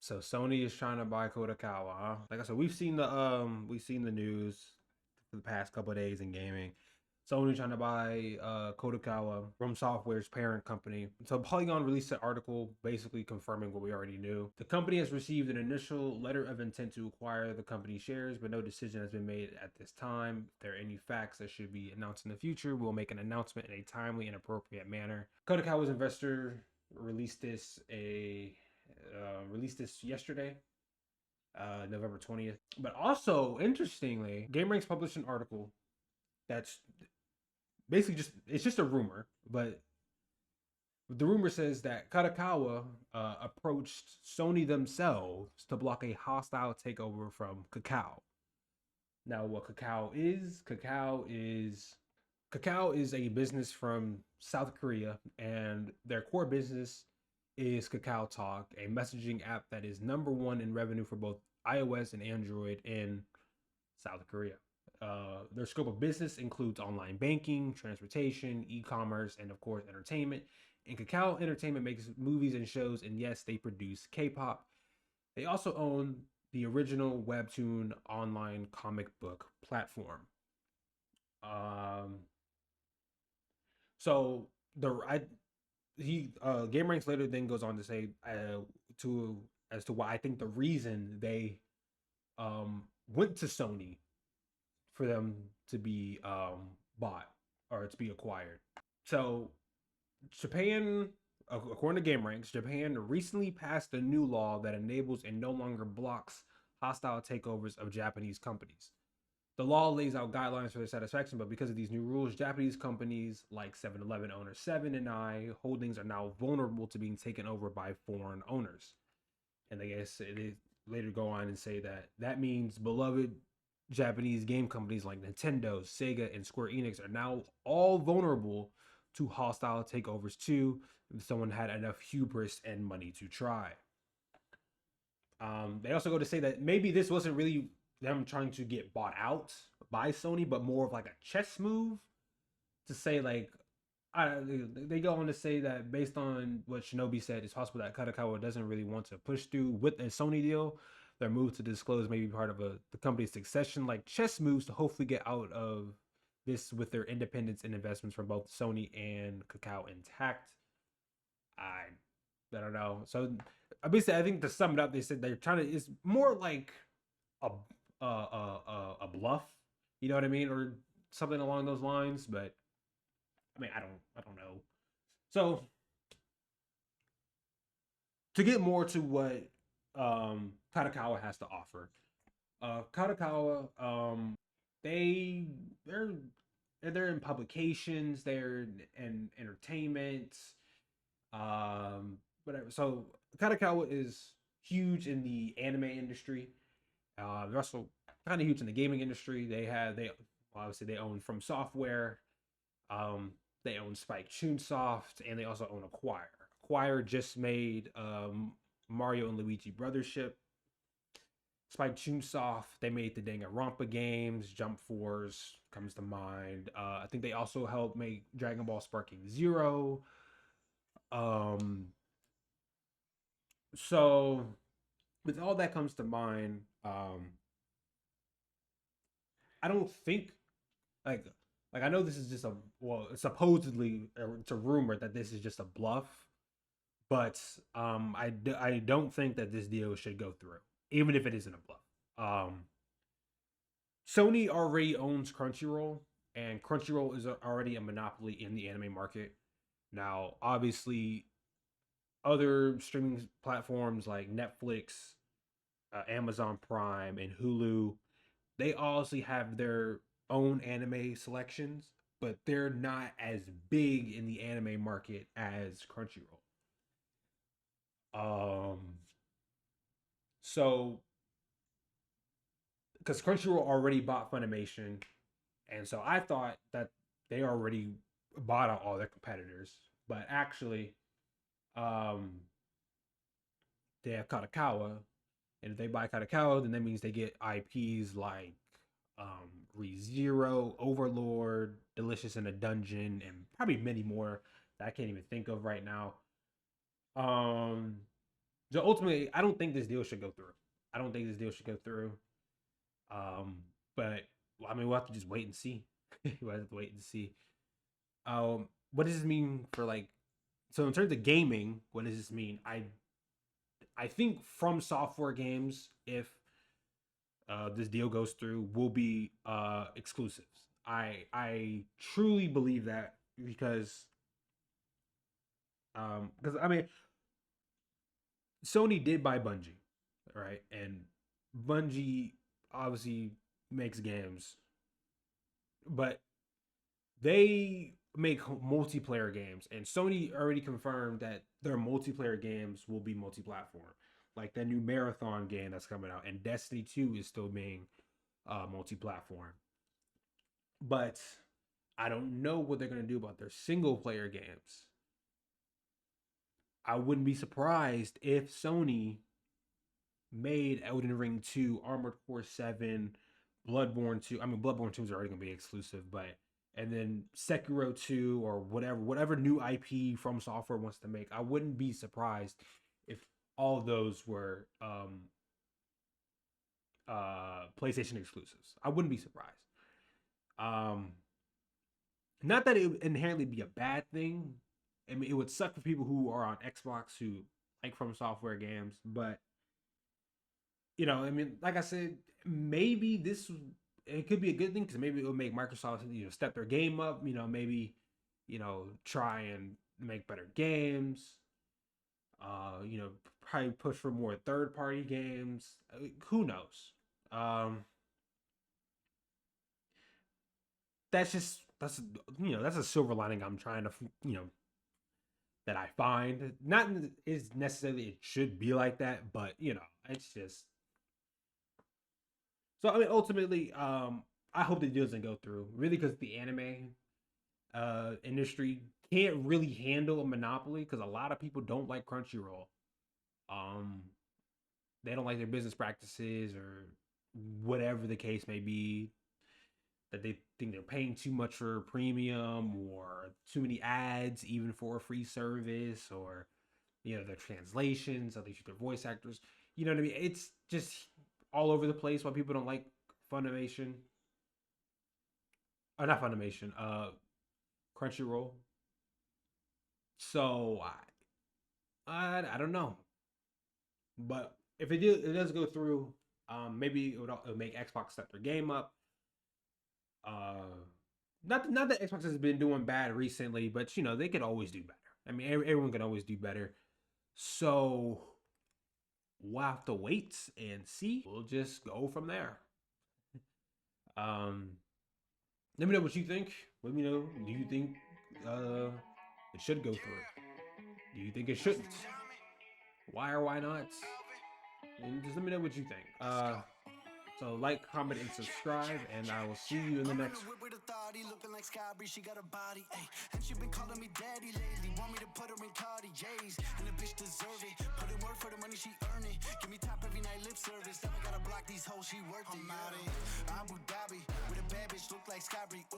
So Sony is trying to buy Kadokawa, huh? Like I said, we've seen the news for the past couple of days in gaming. Sony trying to buy Kadokawa from Software's parent company. So Polygon released an article basically confirming what we already knew. The company has received an initial letter of intent to acquire the company's shares, but no decision has been made at this time. If there are any facts that should be announced in the future, we'll make an announcement in a timely and appropriate manner. Kadokawa's investor released this yesterday, November 20th. But also, interestingly, GameRanks published an article that's basically it's just a rumor, but the rumor says that Kadokawa approached Sony themselves to block a hostile takeover from Kakao. Now, what Kakao is a business from South Korea, and their core business is Kakao Talk, a messaging app that is #1 in revenue for both iOS and Android in South Korea. Their scope of business includes online banking, transportation, e-commerce, and of course, entertainment. And Kakao Entertainment makes movies and shows, and yes, they produce K-pop. They also own the original webtoon online comic book platform. Um, so the I he Game Ranks later then goes on to say to as to why I think the reason they went to Sony for them to be bought or to be acquired. So Japan, according to GameRanks, Japan recently passed a new law that enables and no longer blocks hostile takeovers of Japanese companies. The law lays out guidelines for their satisfaction, but because of these new rules, Japanese companies like 7-Eleven owner 7 and I Holdings are now vulnerable to being taken over by foreign owners. And I guess it later go on and say that that means beloved Japanese game companies like Nintendo, Sega, and Square Enix are now all vulnerable to hostile takeovers too, if someone had enough hubris and money to try. They also go to say that maybe this wasn't really them trying to get bought out by Sony, but more of like a chess move to say like they go on to say that based on what Shinobi said, it's possible that Kadokawa doesn't really want to push through with a Sony deal. Their move to disclose may be part of the company's succession, like chess moves to hopefully get out of this with their independence and investments from both Sony and Kakao intact. I don't know. So basically, I think to sum it up, they said they're trying to. It's more like a a bluff. You know what I mean, or something along those lines. But I mean, I don't know. So to get more to what Kadokawa has to offer, Kadokawa they they're they're in publications, they're in entertainment, whatever. So Kadokawa is huge in the anime industry. They're also kind of huge in the gaming industry. They obviously they own From Software. They own Spike Chunsoft, and they also own Acquire. Acquire just made Mario and Luigi Brothership. Spike Chunsoft, they made the Danganronpa games. Jump Force comes to mind. I think they also helped make Dragon Ball Sparking Zero. Um, so with all that comes to mind, I don't think like I know this is just a well supposedly it's a rumor that this is just a bluff, but I don't think that this deal should go through, even if it isn't a bluff. Um, Sony already owns Crunchyroll, and Crunchyroll is already a monopoly in the anime market. Now, obviously, other streaming platforms like Netflix, Amazon Prime, and Hulu, they obviously have their own anime selections, but they're not as big in the anime market as Crunchyroll. Um, so because Crunchyroll already bought Funimation, and so I thought that they already bought out all their competitors, but actually, um, they have Kadokawa, and if they buy Kadokawa, then that means they get IPs like ReZero, Overlord, Delicious in a Dungeon, and probably many more that I can't even think of right now. Um, So ultimately, I don't think this deal should go through. I don't think this deal should go through. Um, but well, I mean, we'll have to just wait and see. We'll have to wait and see. What does this mean for like? So in terms of gaming, what does this mean? I think From Software games, if this deal goes through, will be exclusives. I truly believe that because I mean Sony did buy Bungie, right? And Bungie obviously makes games, but they make multiplayer games, and Sony already confirmed that their multiplayer games will be multi-platform. Like that new Marathon game that's coming out, and Destiny 2 is still being multi-platform. But I don't know what they're gonna do about their single player games. I wouldn't be surprised if Sony made Elden Ring 2, Armored Core 7, Bloodborne 2. I mean, Bloodborne 2 is already going to be exclusive, but and then Sekiro 2 or whatever new IP From Software wants to make. I wouldn't be surprised if all of those were PlayStation exclusives. I wouldn't be surprised. Um Not that it would inherently be a bad thing. I mean, it would suck for people who are on Xbox who like From Software games, but I mean, like I said, maybe this it could be a good thing because maybe it will make Microsoft step their game up. Maybe try and make better games. Probably push for more third party games. Who knows? Um, that's a silver lining I'm trying to that I find. Not is necessarily it should be like that, but it's just so. I mean, ultimately, I hope the deal doesn't go through. Really, because the anime industry can't really handle a monopoly because a lot of people don't like Crunchyroll. Um, they don't like their business practices or whatever the case may be. That they think they're paying too much for premium or too many ads even for a free service or their translations, at least their voice actors. You know what I mean? It's just all over the place why people don't like Funimation. Or not Funimation, Crunchyroll. So I don't know. But if it does go through, maybe it'll make Xbox step their game up. Not that Xbox has been doing bad recently, but they could always do better. I mean, everyone can always do better. So we'll have to wait and see. We'll just go from there. Um, Let me know what you think. Let me know. Do you think it should go through? Do you think it shouldn't? Why or why not? And just let me know what you think. So like, comment, and subscribe, and I will see you in the next one. She got a body, ayy, and she been calling me daddy lately. Want me to put her in Cartiers, and the bitch deserve it. Put in work for the money she earn it. Give me top every night, lip service. Now I gotta block these hoes, she worth it. I'm out in Abu Dhabi with a bad bitch, look like Sky.